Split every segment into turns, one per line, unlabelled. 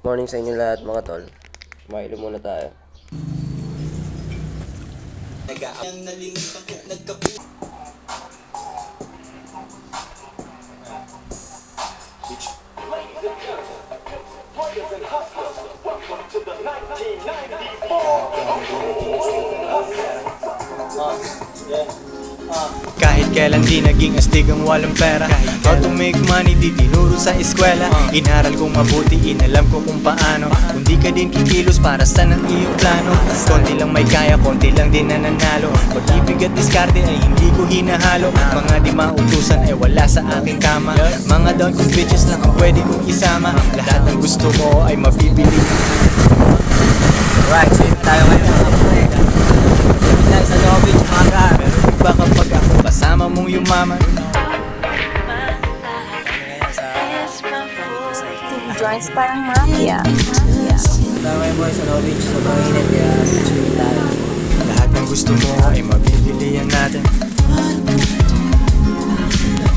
Morning sa inyo lahat mga tol. Kumailo muna tayo.
Kahit kailan di naging astig ang walang pera. How to make money di tinuro sa eskwela. Inaral kong mabuti, inalam ko kung paano. Kung di ka din kikilos para saan ang iyong plano. Konti lang may kaya, konti lang din nananalo. Pag-ibig at diskarte ay hindi ko hinahalo. Mga di mautusan ay wala sa aking kama. Mga down kong bitches lang ang pwede kong isama. Lahat ng gusto ko ay mabibili.
Alright, so tayo ngayon mga pre. Tayo sa Long Beach mga ka.
Pero iba kapag ako kasama mong yumaman.
Joints parang mafia.
Tayo ngayon boys sa Long Beach. Sobrang init kaya chill tayo.
Lahat ng gusto mo ay mabibilihan natin.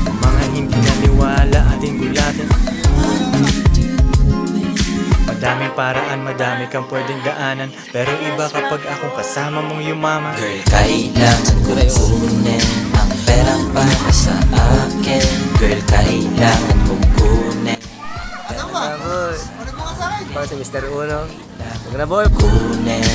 Mga hindi naniwala ating gulatin. Madaming paraan, madami kang pwedeng daanan. Pero iba kapag akong kasama mong yumaman.
Girl, kailangan ko kunin ang perang para sa akin. Girl, kailangan kong kunin.
Para si Mr. Uno. Huwag na boy.
Kunin